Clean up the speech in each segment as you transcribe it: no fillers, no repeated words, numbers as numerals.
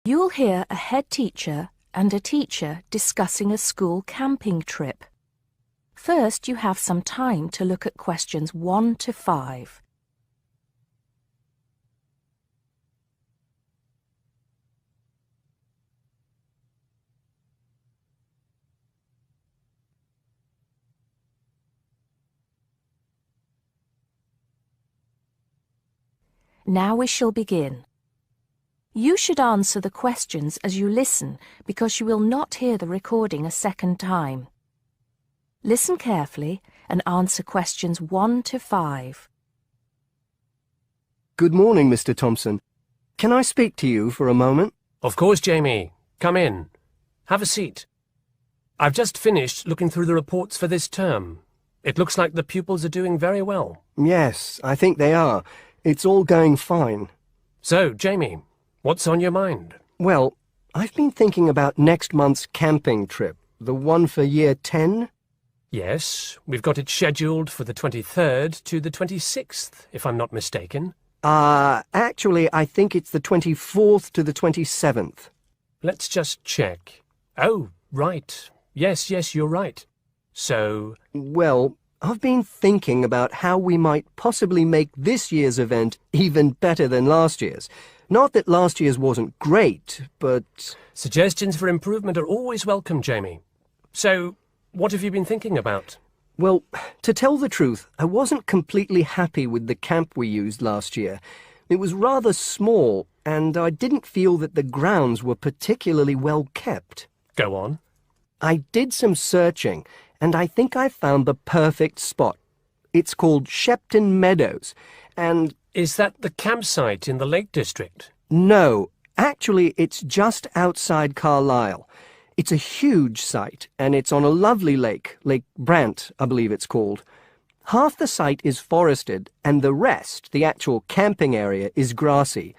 You'll hear a head teacher and a teacher discussing a school camping trip. First, you have some time to look at questions 1 to 5. Now we shall begin. You should answer the questions as you listen because you will not hear the recording a second time. Listen carefully and answer questions 1 to 5. Good morning, Mr. Thompson. Can I speak to you for a moment? Of course, Jamie. Come in. Have a seat. I've just finished looking through the reports for this term. It looks like the pupils are doing very well. Yes, I think they are. It's all going fine. So, Jamie, what's on your mind? Well, I've been thinking about next month's camping trip, the one for Year 10. Yes, we've got it scheduled for the 23rd to the 26th, if I'm not mistaken. Actually, I think it's the 24th to the 27th. Let's just check. Oh, right. Yes, you're right. So... Well, I've been thinking about how we might possibly make this year's event even better than last year's. Not that last year's wasn't great, but... Suggestions for improvement are always welcome, Jamie. So, what have you been thinking about? Well, to tell the truth, I wasn't completely happy with the camp we used last year. It was rather small, and I didn't feel that the grounds were particularly well kept. Go on. I did some searching, and I think I found the perfect spot. It's called Shepton Meadows, and... Is that the campsite in the Lake District? No, actually it's just outside Carlisle. It's a huge site, and it's on a lovely lake, Lake Brant, I believe it's called. Half the site is forested, and the rest, the actual camping area, is grassy.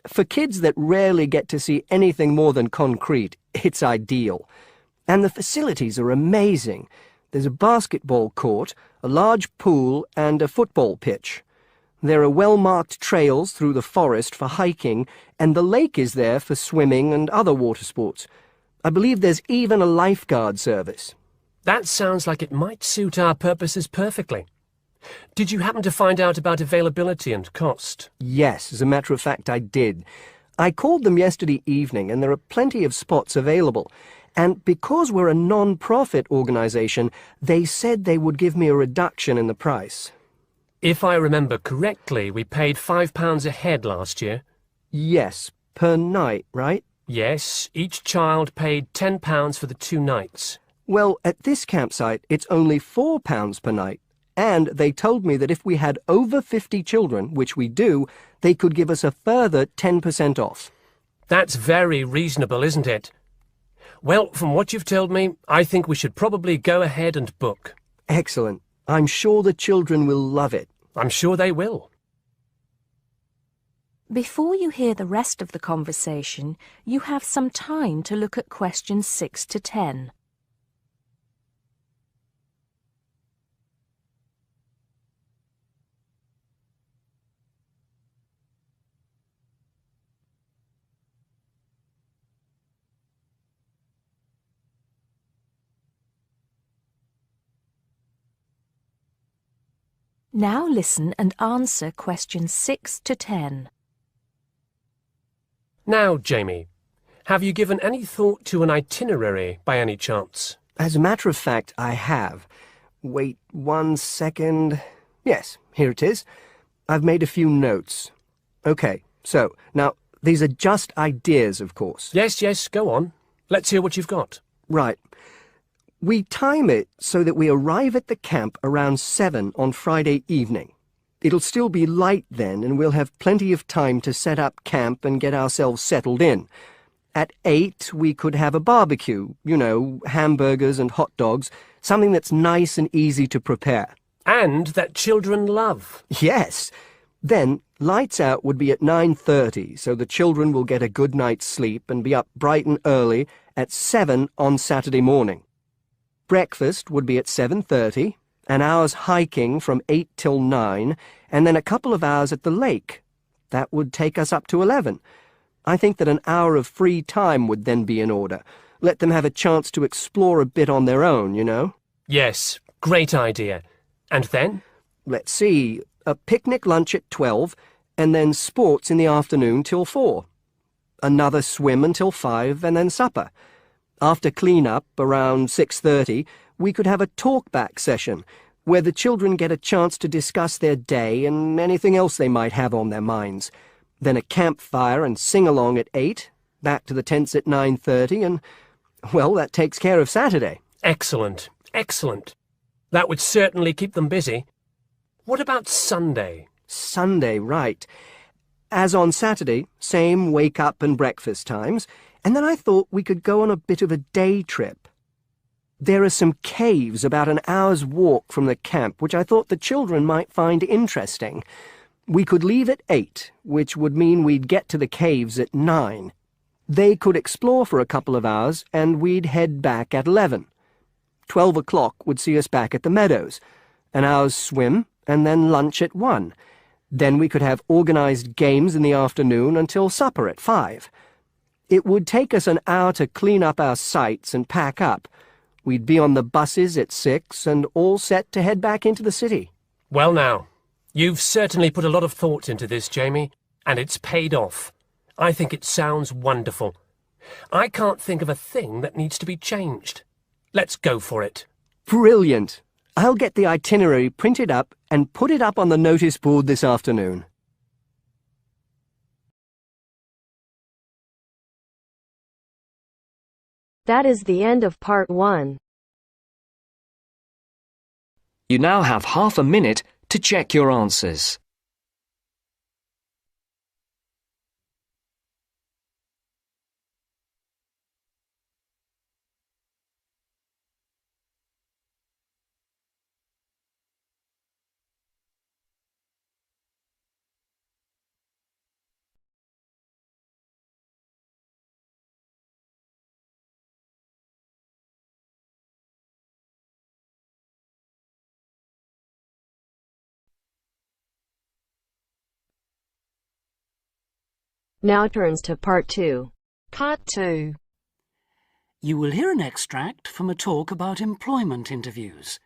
For kids that rarely get to see anything more than concrete, it's ideal. And the facilities are amazing. There's a basketball court, a large pool, and a football pitch. There are well-marked trails through the forest for hiking, and the lake is there for swimming and other water sports. I believe there's even a lifeguard service. That sounds like it might suit our purposes perfectly. Did you happen to find out about availability and cost? Yes, as a matter of fact, I did. I called them yesterday evening, and there are plenty of spots available. And because we're a non-profit organisation, they said they would give me a reduction in the price. If I remember correctly, we paid £5 a head last year. Yes, per night, right? Yes, each child paid £10 for the 2 nights. Well, at this campsite, it's only £4 per night. And they told me that if we had over 50 children, which we do, they could give us a further 10% off. That's very reasonable, isn't it? Well, from what you've told me, I think we should probably go ahead and book. Excellent. I'm sure the children will love it. I'm sure they will. Before you hear the rest of the conversation, you have some time to look at questions 6 to 10. Now listen and answer questions 6 to 10. Now, Jamie, have you given any thought to an itinerary by any chance? As a matter of fact, I have. Wait 1 second. Yes, here it is. I've made a few notes. Okay, so, now, these are just ideas, of course. Yes, go on. Let's hear what you've got. Right. We time it so that we arrive at the camp around 7 on Friday evening. It'll still be light then, and we'll have plenty of time to set up camp and get ourselves settled in. At 8, we could have a barbecue, you know, hamburgers and hot dogs, something that's nice and easy to prepare. And that children love. Yes. Then, lights out would be at 9:30, so the children will get a good night's sleep and be up bright and early at 7 on Saturday morning. Breakfast would be at 7:30, an hour's hiking from 8 till 9, and then a couple of hours at the lake. That would take us up to 11. I think that an hour of free time would then be in order. Let them have a chance to explore a bit on their own, you know? Yes, great idea. And then? Let's see, a picnic lunch at 12, and then sports in the afternoon till 4. Another swim until 5, and then supper. After clean-up, around 6:30, we could have a talk-back session, where the children get a chance to discuss their day and anything else they might have on their minds. Then a campfire and sing-along at 8, back to the tents at 9:30, and, well, that takes care of Saturday. Excellent, excellent. That would certainly keep them busy. What about Sunday? Sunday, right. As on Saturday, same wake-up and breakfast times, and then I thought we could go on a bit of a day trip. There are some caves about an hour's walk from the camp, which I thought the children might find interesting. We could leave at 8, which would mean we'd get to the caves at 9. They could explore for a couple of hours, and we'd head back at 11. 12 o'clock would see us back at the meadows. An hour's swim, and then lunch at 1. Then we could have organised games in the afternoon until supper at 5. It would take us an hour to clean up our sites and pack up. We'd be on the buses at 6 and all set to head back into the city. Well now, you've certainly put a lot of thought into this, Jamie, and it's paid off. I think it sounds wonderful. I can't think of a thing that needs to be changed. Let's go for it. Brilliant! I'll get the itinerary printed up and put it up on the notice board this afternoon. That is the end of part 1. You now have half a minute to check your answers. Now turns to part 2. Part 2. You will hear an extract from a talk about employment interviews.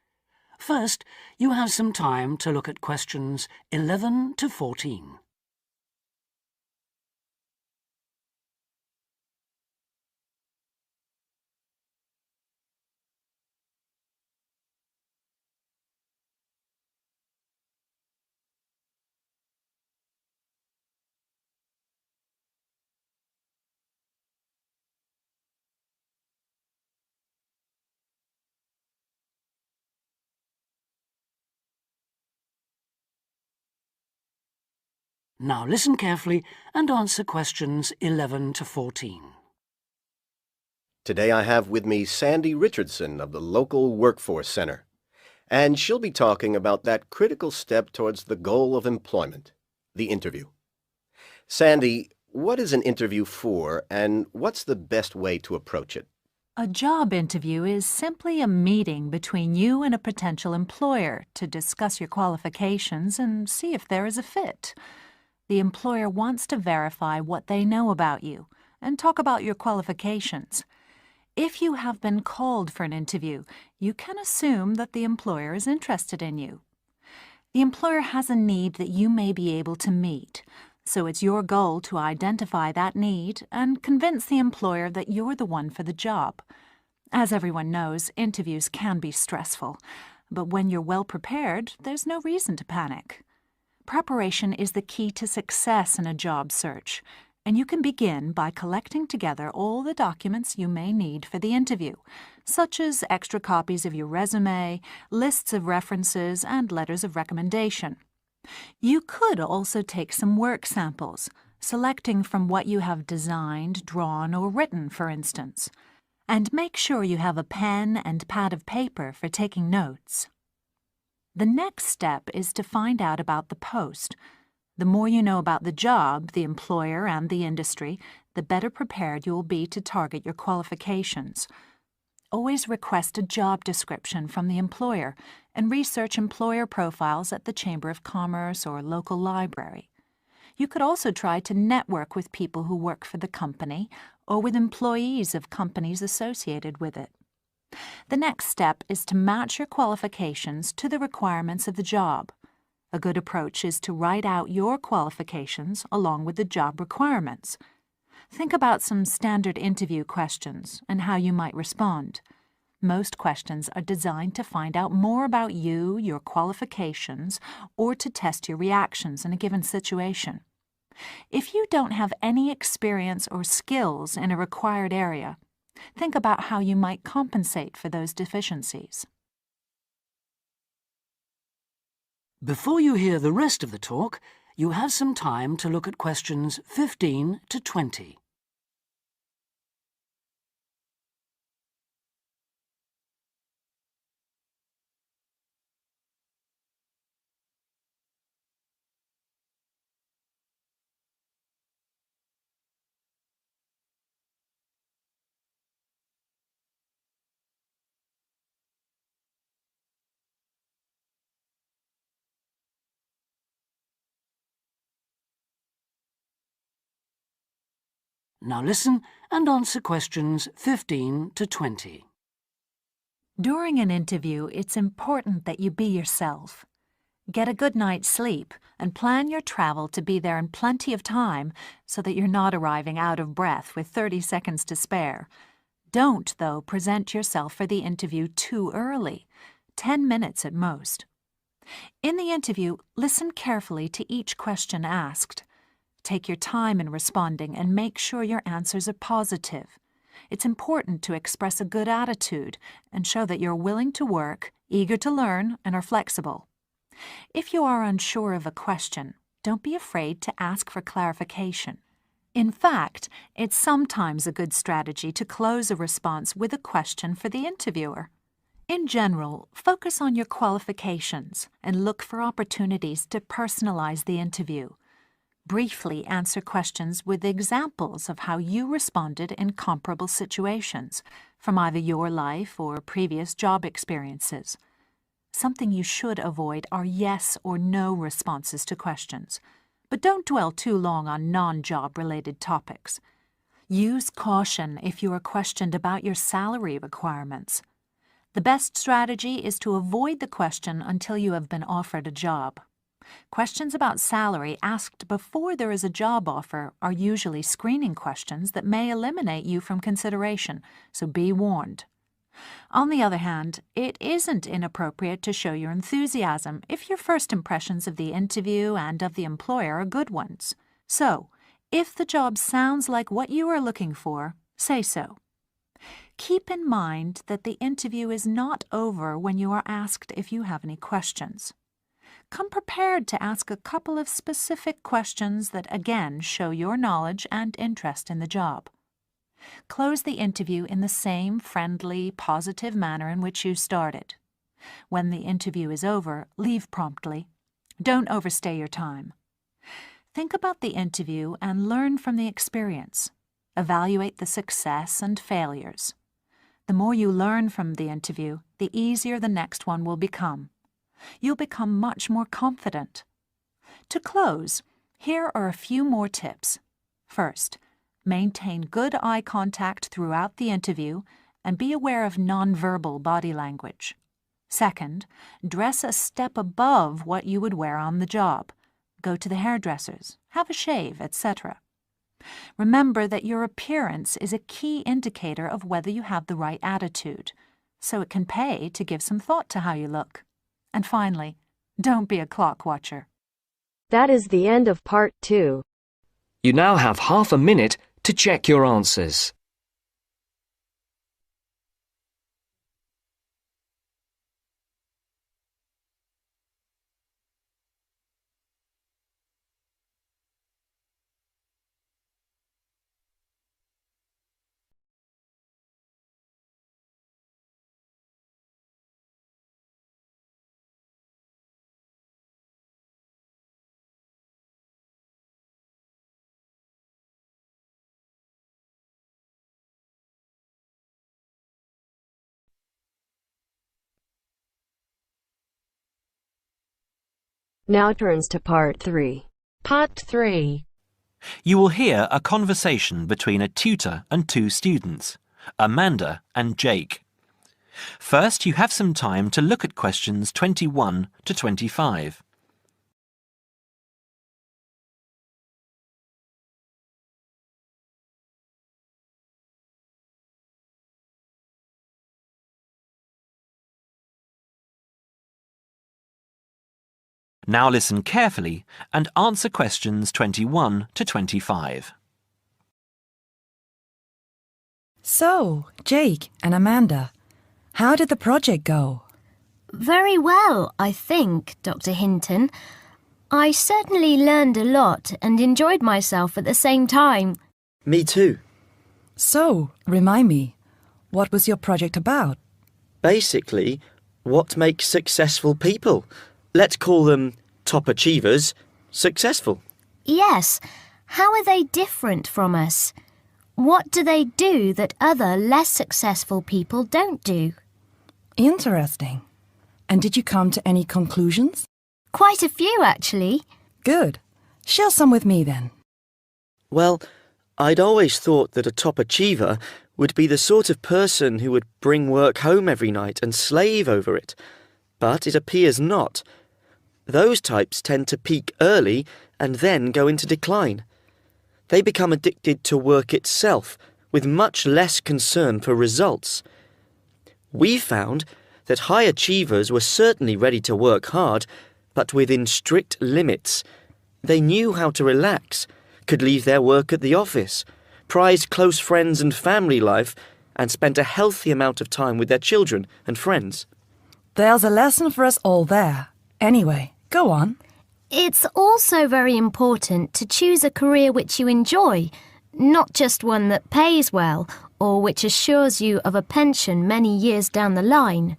First, you have some time to look at questions 11 to 14. Now listen carefully and answer questions 11 to 14. Today I have with me Sandy Richardson of the local Workforce Center, and she'll be talking about that critical step towards the goal of employment, the interview. Sandy, what is an interview for, and what's the best way to approach it? A job interview is simply a meeting between you and a potential employer to discuss your qualifications and see if there is a fit. The employer wants to verify what they know about you and talk about your qualifications. If you have been called for an interview, you can assume that the employer is interested in you. The employer has a need that you may be able to meet, so it's your goal to identify that need and convince the employer that you're the one for the job. As everyone knows, interviews can be stressful, but when you're well prepared, there's no reason to panic. Preparation is the key to success in a job search, and you can begin by collecting together all the documents you may need for the interview, such as extra copies of your resume, lists of references, and letters of recommendation. You could also take some work samples, selecting from what you have designed, drawn, or written, for instance. And make sure you have a pen and pad of paper for taking notes. The next step is to find out about the post. The more you know about the job, the employer, and the industry, the better prepared you will be to target your qualifications. Always request a job description from the employer and research employer profiles at the Chamber of Commerce or local library. You could also try to network with people who work for the company or with employees of companies associated with it. The next step is to match your qualifications to the requirements of the job. A good approach is to write out your qualifications along with the job requirements. Think about some standard interview questions and how you might respond. Most questions are designed to find out more about you, your qualifications, or to test your reactions in a given situation. If you don't have any experience or skills in a required area, think about how you might compensate for those deficiencies. Before you hear the rest of the talk, you have some time to look at questions 15 to 20. Now listen and answer questions 15 to 20. During an interview, it's important that you be yourself. Get a good night's sleep and plan your travel to be there in plenty of time so that you're not arriving out of breath with 30 seconds to spare. Don't, though, present yourself for the interview too early, 10 minutes at most. In the interview, listen carefully to each question asked. Take your time in responding and make sure your answers are positive. It's important to express a good attitude and show that you're willing to work, eager to learn, and are flexible. If you are unsure of a question, don't be afraid to ask for clarification. In fact, it's sometimes a good strategy to close a response with a question for the interviewer. In general, focus on your qualifications and look for opportunities to personalize the interview. Briefly answer questions with examples of how you responded in comparable situations, from either your life or previous job experiences. Something you should avoid are yes or no responses to questions, but don't dwell too long on non-job-related topics. Use caution if you are questioned about your salary requirements. The best strategy is to avoid the question until you have been offered a job. Questions about salary asked before there is a job offer are usually screening questions that may eliminate you from consideration, so be warned. On the other hand, it isn't inappropriate to show your enthusiasm if your first impressions of the interview and of the employer are good ones. So, if the job sounds like what you are looking for, say so. Keep in mind that the interview is not over when you are asked if you have any questions. Come prepared to ask a couple of specific questions that again show your knowledge and interest in the job. Close the interview in the same friendly, positive manner in which you started. When the interview is over, leave promptly. Don't overstay your time. Think about the interview and learn from the experience. Evaluate the success and failures. The more you learn from the interview, the easier the next one will become. You'll become much more confident. To close, here are a few more tips. First, maintain good eye contact throughout the interview and be aware of nonverbal body language. Second, dress a step above what you would wear on the job. Go to the hairdressers, have a shave, etc. Remember that your appearance is a key indicator of whether you have the right attitude, so it can pay to give some thought to how you look. And finally, don't be a clock watcher. That is the end of part 2. You now have half a minute to check your answers. Now turns to part 3. Part 3. You will hear a conversation between a tutor and two students, Amanda and Jake. First, you have some time to look at questions 21 to 25. Now listen carefully and answer questions 21 to 25. So, Jake and Amanda, how did the project go? Very well, I think, Dr. Hinton. I certainly learned a lot and enjoyed myself at the same time. Me too. So, remind me, what was your project about? Basically, what makes successful people? Let's call them top achievers successful. Yes. How are they different from us? What do they do that other less successful people don't do? Interesting. And did you come to any conclusions? Quite a few, actually. Good. Share some with me then. Well, I'd always thought that a top achiever would be the sort of person who would bring work home every night and slave over it. But it appears not. Those types tend to peak early and then go into decline. They become addicted to work itself, with much less concern for results. We found that high achievers were certainly ready to work hard, but within strict limits. They knew how to relax, could leave their work at the office, prized close friends and family life, and spent a healthy amount of time with their children and friends. There's a lesson for us all there. Anyway, go on. It's also very important to choose a career which you enjoy, not just one that pays well or which assures you of a pension many years down the line.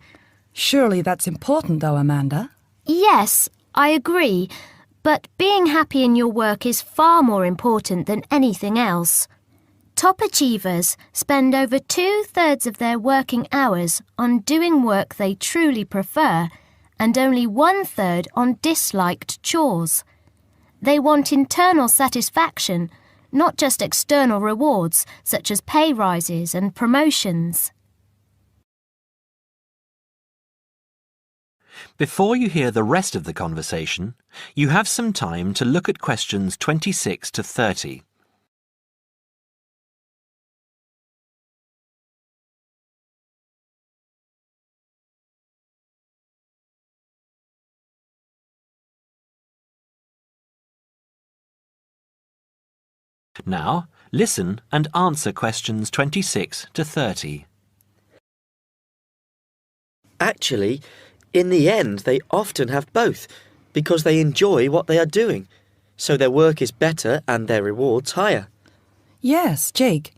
Surely that's important though, Amanda. Yes, I agree, but being happy in your work is far more important than anything else. Top achievers spend over 2/3 of their working hours on doing work they truly prefer and only 1/3 on disliked chores. They want internal satisfaction, not just external rewards such as pay rises and promotions. Before you hear the rest of the conversation, you have some time to look at questions 26 to 30. Now, listen and answer questions 26 to 30. Actually, in the end, they often have both, because they enjoy what they are doing, so their work is better and their rewards higher. Yes, Jake,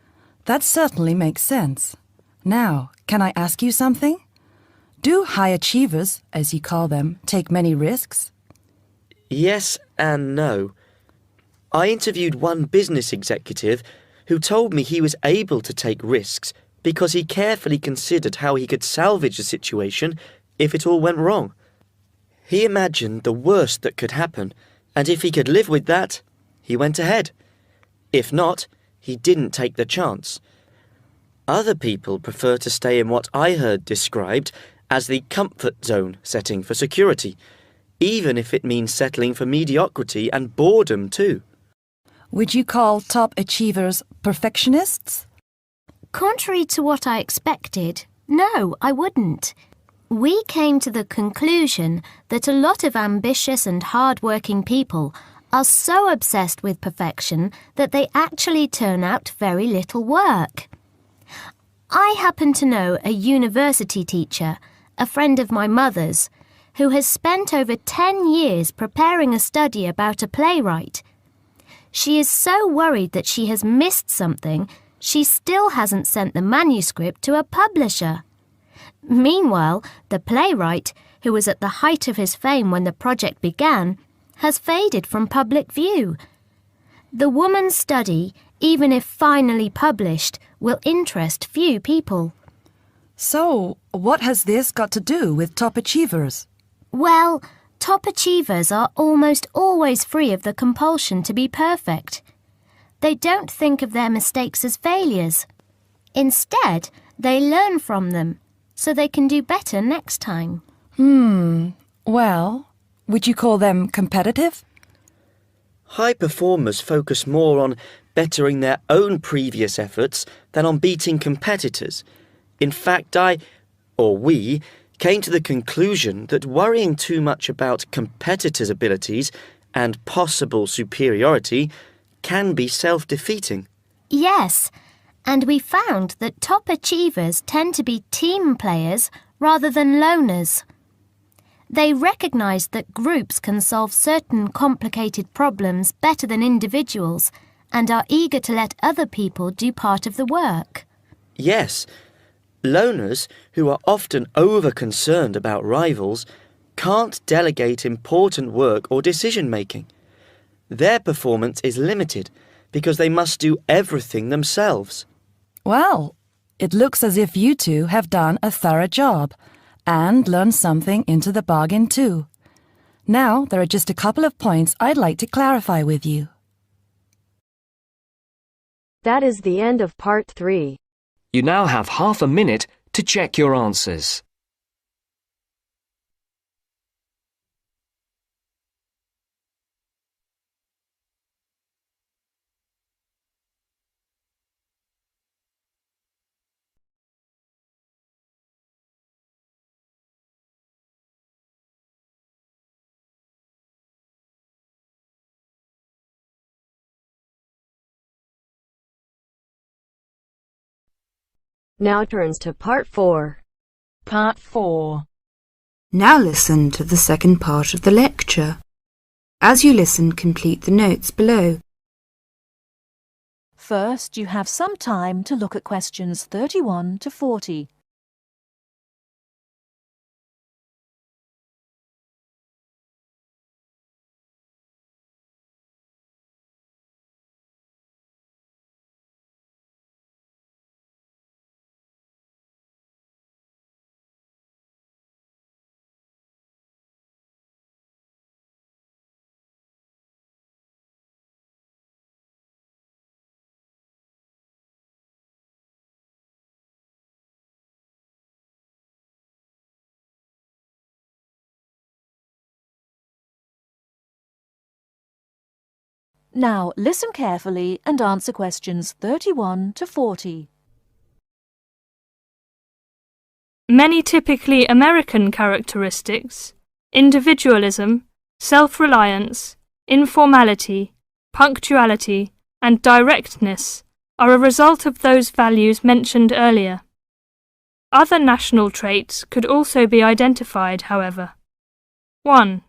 that certainly makes sense. Now, can I ask you something? Do high achievers, as you call them, take many risks? Yes and no. I interviewed one business executive who told me he was able to take risks because he carefully considered how he could salvage the situation if it all went wrong. He imagined the worst that could happen, and if he could live with that, he went ahead. If not, he didn't take the chance. Other people prefer to stay in what I heard described as the comfort zone setting for security, even if it means settling for mediocrity and boredom too. Would you call top achievers perfectionists? Contrary to what I expected, no, I wouldn't. We came to the conclusion that a lot of ambitious and hard-working people are so obsessed with perfection that they actually turn out very little work. I happen to know a university teacher, a friend of my mother's, who has spent over 10 years preparing a study about a playwright. She is so worried that she has missed something, she still hasn't sent the manuscript to a publisher. Meanwhile, the playwright, who was at the height of his fame when the project began, has faded from public view. The woman's study, even if finally published, will interest few people. So, what has this got to do with top achievers? Well, Top achievers are almost always free of the compulsion to be perfect. They don't think of their mistakes as failures. Instead, they learn from them, so they can do better next time. Well, would you call them competitive? High performers focus more on bettering their own previous efforts than on beating competitors. In fact, we, came to the conclusion that worrying too much about competitors' abilities and possible superiority can be self-defeating. Yes, and we found that top achievers tend to be team players rather than loners. They recognise that groups can solve certain complicated problems better than individuals and are eager to let other people do part of the work. Yes, loners, who are often over-concerned about rivals, can't delegate important work or decision-making. Their performance is limited because they must do everything themselves. Well, it looks as if you two have done a thorough job and learned something into the bargain too. Now, there are just a couple of points I'd like to clarify with you. That is the end of part 3. You now have half a minute to check your answers. Now turns to part 4. Part 4. Now listen to the second part of the lecture. As you listen, complete the notes below. First, you have some time to look at questions 31 to 40. Now listen carefully and answer questions 31 to 40. Many typically American characteristics, individualism, self-reliance, informality, punctuality, and directness, are a result of those values mentioned earlier. Other national traits could also be identified, however. 1.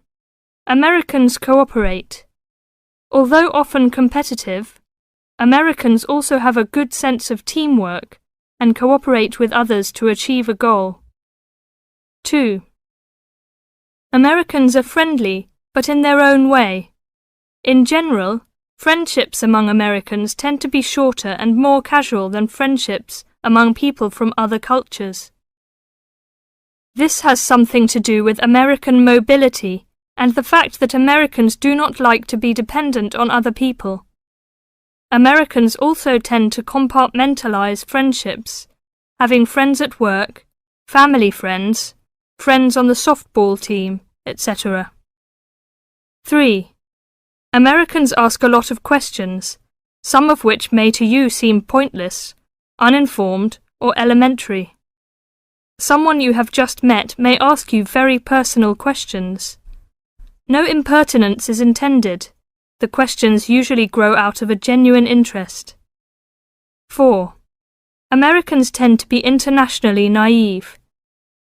Americans cooperate. Although often competitive, Americans also have a good sense of teamwork and cooperate with others to achieve a goal. 2. Americans are friendly, but in their own way. In general, friendships among Americans tend to be shorter and more casual than friendships among people from other cultures. This has something to do with American mobility and the fact that Americans do not like to be dependent on other people. Americans also tend to compartmentalize friendships, having friends at work, family friends, friends on the softball team, etc. 3. Americans ask a lot of questions, some of which may to you seem pointless, uninformed, or elementary. Someone you have just met may ask you very personal questions. No impertinence is intended. The questions usually grow out of a genuine interest. 4. Americans tend to be internationally naive.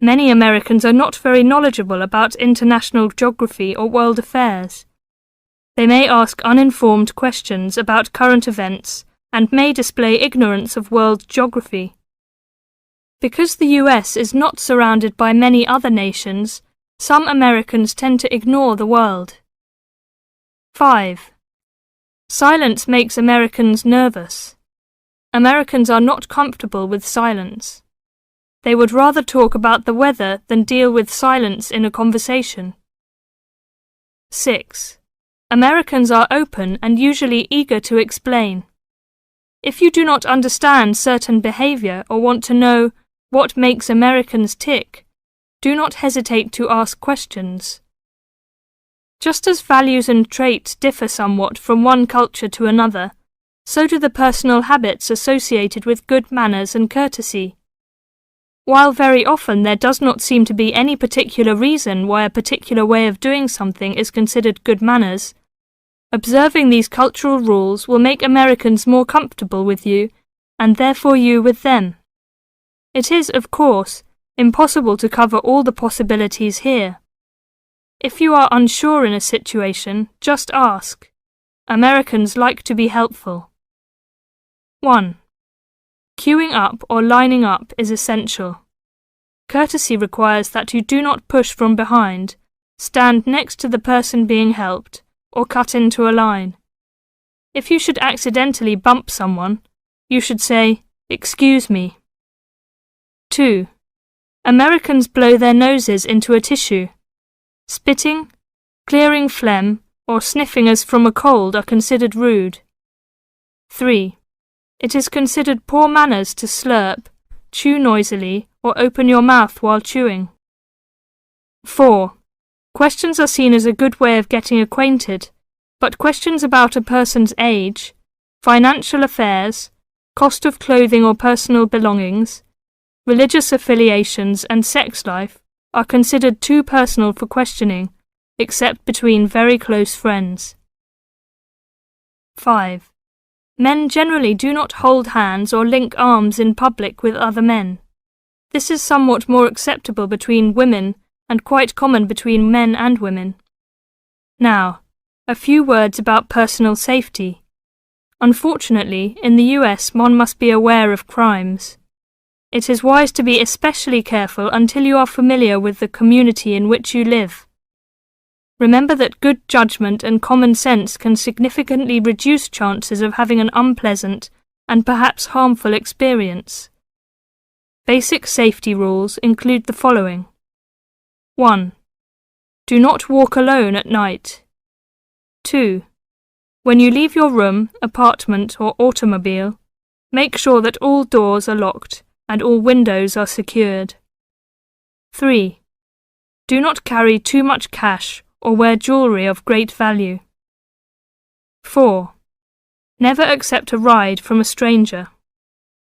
Many Americans are not very knowledgeable about international geography or world affairs. They may ask uninformed questions about current events and may display ignorance of world geography. Because the US is not surrounded by many other nations, some Americans tend to ignore the world. 5. Silence makes Americans nervous. Americans are not comfortable with silence. They would rather talk about the weather than deal with silence in a conversation. 6. Americans are open and usually eager to explain. If you do not understand certain behavior or want to know what makes Americans tick, do not hesitate to ask questions. Just as values and traits differ somewhat from one culture to another, so do the personal habits associated with good manners and courtesy. While very often there does not seem to be any particular reason why a particular way of doing something is considered good manners, observing these cultural rules will make Americans more comfortable with you, and therefore you with them. It is, of course, impossible to cover all the possibilities here. If you are unsure in a situation, just ask. Americans like to be helpful. 1. Queuing up or lining up is essential. Courtesy requires that you do not push from behind, stand next to the person being helped, or cut into a line. If you should accidentally bump someone, you should say, "Excuse me." 2. Americans blow their noses into a tissue. Spitting, clearing phlegm, or sniffing as from a cold are considered rude. 3. It is considered poor manners to slurp, chew noisily, or open your mouth while chewing. 4. Questions are seen as a good way of getting acquainted, but questions about a person's age, financial affairs, cost of clothing or personal belongings, religious affiliations and sex life are considered too personal for questioning, except between very close friends. 5. Men generally do not hold hands or link arms in public with other men. This is somewhat more acceptable between women and quite common between men and women. Now, a few words about personal safety. Unfortunately, in the US one must be aware of crimes. It is wise to be especially careful until you are familiar with the community in which you live. Remember that good judgment and common sense can significantly reduce chances of having an unpleasant and perhaps harmful experience. Basic safety rules include the following. 1. Do not walk alone at night. 2. When you leave your room, apartment or automobile, make sure that all doors are locked and all windows are secured. 3. Do not carry too much cash or wear jewellery of great value. 4. Never accept a ride from a stranger.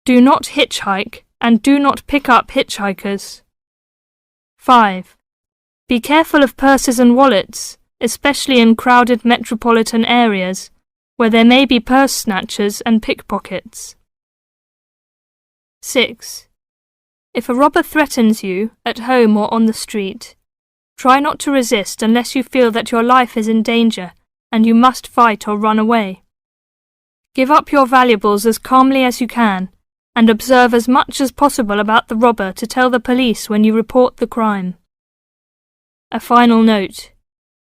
Do not hitchhike and do not pick up hitchhikers. 5. Be careful of purses and wallets, especially in crowded metropolitan areas where there may be purse snatchers and pickpockets. 6. If a robber threatens you, at home or on the street, try not to resist unless you feel that your life is in danger and you must fight or run away. Give up your valuables as calmly as you can and observe as much as possible about the robber to tell the police when you report the crime. A final note.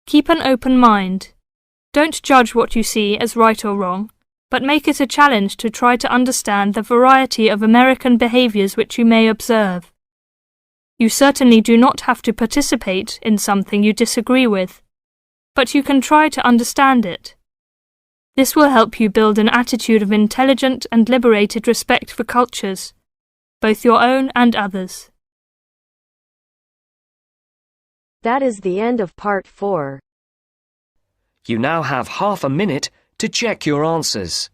Keep an open mind. Don't judge what you see as right or wrong, but make it a challenge to try to understand the variety of American behaviors which you may observe. You certainly do not have to participate in something you disagree with, but you can try to understand it. This will help you build an attitude of intelligent and liberated respect for cultures, both your own and others. That is the end of part 4. You now have half a minute to check your answers.